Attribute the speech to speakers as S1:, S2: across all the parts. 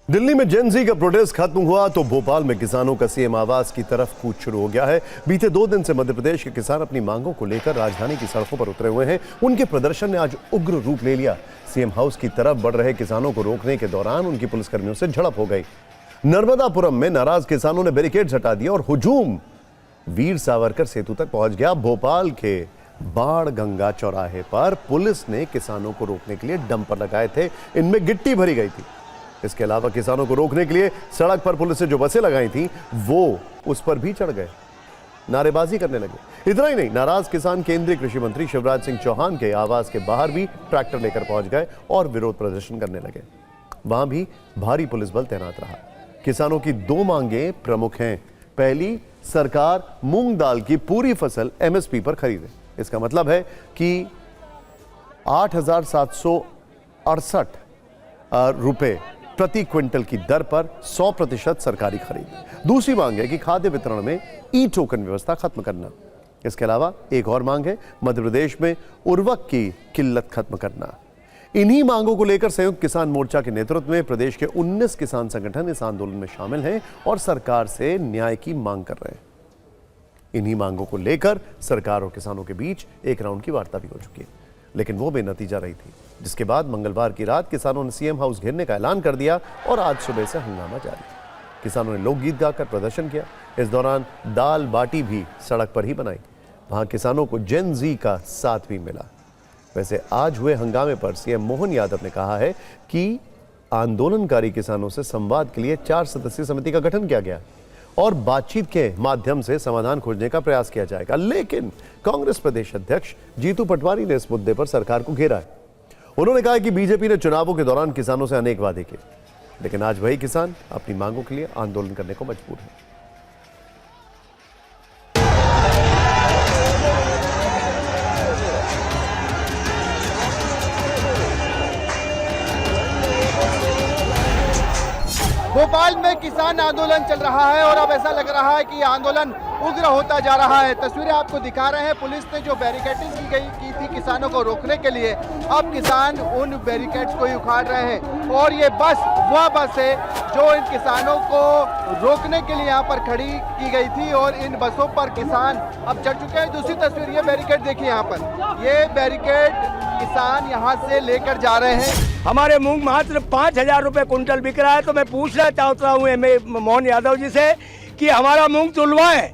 S1: दिल्ली में जेन जी का प्रोटेस्ट खत्म हुआ तो भोपाल में किसानों का सीएम आवास की तरफ कूच शुरू हो गया है। बीते 2 दिन से मध्य प्रदेश के किसान अपनी मांगों को लेकर राजधानी की सड़कों पर उतरे हुए हैं। उनके प्रदर्शन ने आज उग्र रूप ले लिया। सीएम हाउस की तरफ बढ़ रहे किसानों को रोकने के दौरान उनकी पुलिसकर्मियों से झड़प हो गई। नर्मदापुरम में नाराज किसानों ने बैरिकेड हटा दिया और हुजूम वीर सावरकर सेतु तक पहुंच गया। भोपाल के बाढ़ गंगा चौराहे पर पुलिस ने किसानों को रोकने के लिए डंपर लगाए थे, इनमें गिट्टी भरी गई थी। इसके अलावा किसानों को रोकने के लिए सड़क पर पुलिस ने जो बसें लगाई थी वो उस पर भी चढ़ गए, नारेबाजी करने लगे। इतना ही नहीं, नाराज किसान केंद्रीय कृषि मंत्री शिवराज सिंह चौहान के आवास के बाहर भी ट्रैक्टर लेकर पहुंच गए और विरोध प्रदर्शन करने लगे। वहां भी भारी पुलिस बल तैनात रहा। किसानों की 2 मांगें प्रमुख हैं। पहली, सरकार मूंग दाल की पूरी फसल एमएसपी पर खरीदे। इसका मतलब है कि 8,768 रुपए प्रति क्विंटल की दर पर 100% सरकारी खरीद। दूसरी मांग है कि खाद्य वितरण में ई टोकन व्यवस्था खत्म करना। इसके अलावा एक और मांग है मध्य प्रदेश में उर्वरक की किल्लत खत्म करना। इन्हीं मांगों को लेकर संयुक्त किसान मोर्चा के नेतृत्व में प्रदेश के 19 किसान संगठन इस आंदोलन में शामिल हैं और सरकार से न्याय की मांग कर रहे हैं। इन्हीं मांगों को लेकर सरकार और किसानों के बीच एक राउंड की वार्ता भी हो चुकी है, लेकिन वो बेनतीजा रही थी, जिसके बाद मंगलवार की रात किसानों ने सीएम हाउस घेरने का ऐलान कर दिया और आज सुबह से हंगामा जारी। किसानों ने लोकगीत गाकर प्रदर्शन किया। इस दौरान दाल बाटी भी सड़क पर ही बनाई। वहां किसानों को जेन जी का साथ भी मिला। वैसे आज हुए हंगामे पर सीएम मोहन यादव ने कहा है कि आंदोलनकारी किसानों से संवाद के लिए 4 सदस्यीय समिति का गठन किया गया और बातचीत के माध्यम से समाधान खोजने का प्रयास किया जाएगा। लेकिन कांग्रेस प्रदेश अध्यक्ष जीतू पटवारी ने इस मुद्दे पर सरकार को घेरा है। उन्होंने कहा कि बीजेपी ने चुनावों के दौरान किसानों से अनेक वादे किए, लेकिन आज वही किसान अपनी मांगों के लिए आंदोलन करने को मजबूर है।
S2: भोपाल में किसान आंदोलन चल रहा है और अब ऐसा लग रहा है कि आंदोलन उग्र होता जा रहा है। तस्वीरें आपको दिखा रहे हैं। पुलिस ने जो बैरिकेडिंग की थी किसानों को रोकने के लिए, अब किसान उन बैरिकेड्स को ही उखाड़ रहे हैं और ये बस वह बस है जो इन किसानों को रोकने के लिए यहाँ पर खड़ी की गई थी और इन बसों पर किसान अब चढ़ चुके हैं। दूसरी तस्वीर, ये बैरिकेड देखिए, यहाँ पर ये बैरिकेड किसान यहाँ से लेकर जा रहे हैं।
S3: हमारे मूंग मात्र 5,000 रुपए कुंटल बिक रहा है, तो मैं पूछना चाहता हूँ मोहन यादव जी से कि हमारा मूंग तुलवाएं,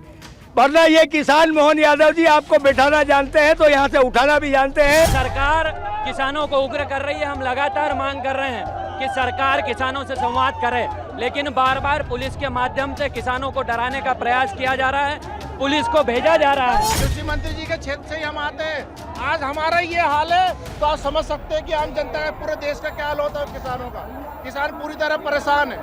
S3: वरना ये किसान मोहन यादव जी आपको बैठाना जानते हैं तो यहाँ से उठाना भी जानते हैं।
S4: सरकार किसानों को उग्र कर रही है। हम लगातार मांग कर रहे हैं कि सरकार किसानों से संवाद करे, लेकिन बार बार पुलिस के माध्यम से किसानों को डराने का प्रयास किया जा रहा है, पुलिस को भेजा जा रहा है।
S5: कृषि मंत्री जी के क्षेत्र से ही हम आते हैं। आज हमारा ये हाल है तो आप समझ सकते हैं कि आम जनता का, पूरे देश का क्या हाल होता है किसानों का। किसान पूरी तरह परेशान है।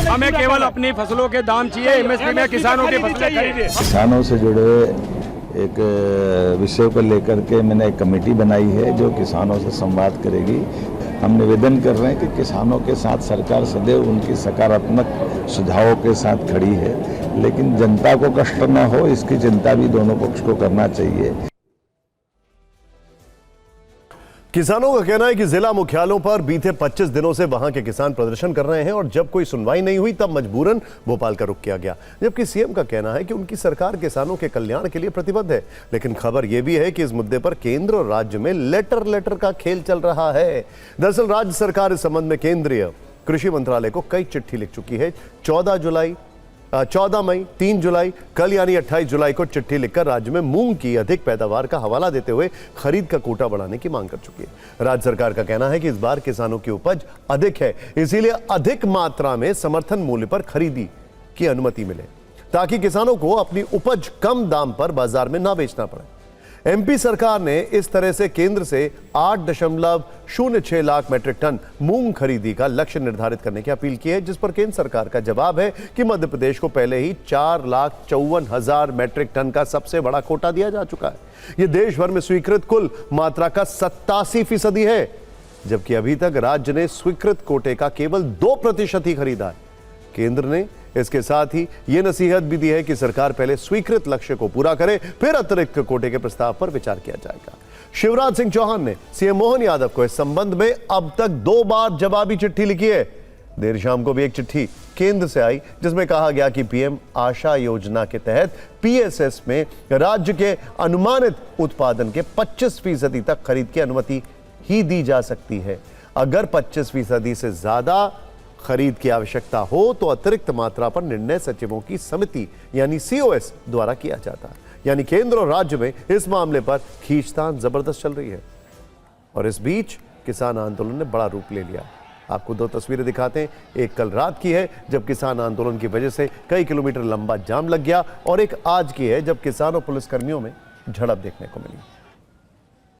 S3: हमें केवल अपनी फसलों के दाम चाहिए, एमएसपी में किसानों की फसलें खरीदे।
S6: किसानों से जुड़े एक विषय को लेकर के मैंने एक कमेटी बनाई है जो किसानों से संवाद करेगी। हम निवेदन कर रहे हैं कि किसानों के साथ सरकार सदैव उनकी सकारात्मक सुझावों के साथ खड़ी है, लेकिन जनता को कष्ट न हो इसकी चिंता भी दोनों पक्ष को करना चाहिए।
S1: किसानों का कहना है कि जिला मुख्यालयों पर बीते 25 दिनों से वहां के किसान प्रदर्शन कर रहे हैं और जब कोई सुनवाई नहीं हुई तब मजबूरन भोपाल का रुख किया गया। जबकि सीएम का कहना है कि उनकी सरकार किसानों के कल्याण के लिए प्रतिबद्ध है। लेकिन खबर यह भी है कि इस मुद्दे पर केंद्र और राज्य में लेटर का खेल चल रहा है। दरअसल राज्य सरकार इस संबंध में केंद्रीय कृषि मंत्रालय को कई चिट्ठी लिख चुकी है। 14 मई, 3 जुलाई, कल यानी 28 जुलाई को चिट्ठी लिखकर राज्य में मूंग की अधिक पैदावार का हवाला देते हुए खरीद का कोटा बढ़ाने की मांग कर चुकी है। राज्य सरकार का कहना है कि इस बार किसानों की उपज अधिक है, इसीलिए अधिक मात्रा में समर्थन मूल्य पर खरीदी की अनुमति मिले ताकि किसानों को अपनी उपज कम दाम पर बाजार में ना बेचना पड़े। एमपी सरकार ने इस तरह से केंद्र से 8.06 लाख मैट्रिक टन मूंग खरीदी का लक्ष्य निर्धारित करने की अपील की है, जिस पर केंद्र सरकार का जवाब है कि मध्य प्रदेश को पहले ही 4,54,000 मैट्रिक टन का सबसे बड़ा कोटा दिया जा चुका है। यह देश भर में स्वीकृत कुल मात्रा का 87% है, जबकि अभी तक राज्य ने स्वीकृत कोटे का केवल 2% ही खरीदा है। केंद्र ने इसके साथ ही यह नसीहत भी दी है कि सरकार पहले स्वीकृत लक्ष्य को पूरा करे, फिर अतिरिक्त कोटे के प्रस्ताव पर विचार किया जाएगा। शिवराज सिंह चौहान ने सीएम मोहन यादव को इस संबंध में अब तक 2 बार जवाबी चिट्ठी लिखी है, देर शाम को भी एक चिट्ठी केंद्र से आई जिसमें कहा गया कि पीएम आशा योजना के तहत पीएसएस में राज्य के अनुमानित उत्पादन के 25% तक खरीद की अनुमति ही दी जा सकती है। अगर 25% से ज्यादा खरीद की आवश्यकता हो तो अतिरिक्त मात्रा पर निर्णय सचिवों की समिति यानी सीओएस द्वारा किया जाता है। यानी केंद्र और राज्य में इस मामले पर खींचतान जबरदस्त चल रही है। और इस बीच किसान आंदोलन ने बड़ा रूप ले लिया। आपको दो तस्वीरें दिखाते हैं। एक कल रात की है जब किसान आंदोलन की वजह से कई किलोमीटर लंबा जाम लग गया, और एक आज की है जब किसान और पुलिसकर्मियों में झड़प देखने को मिली।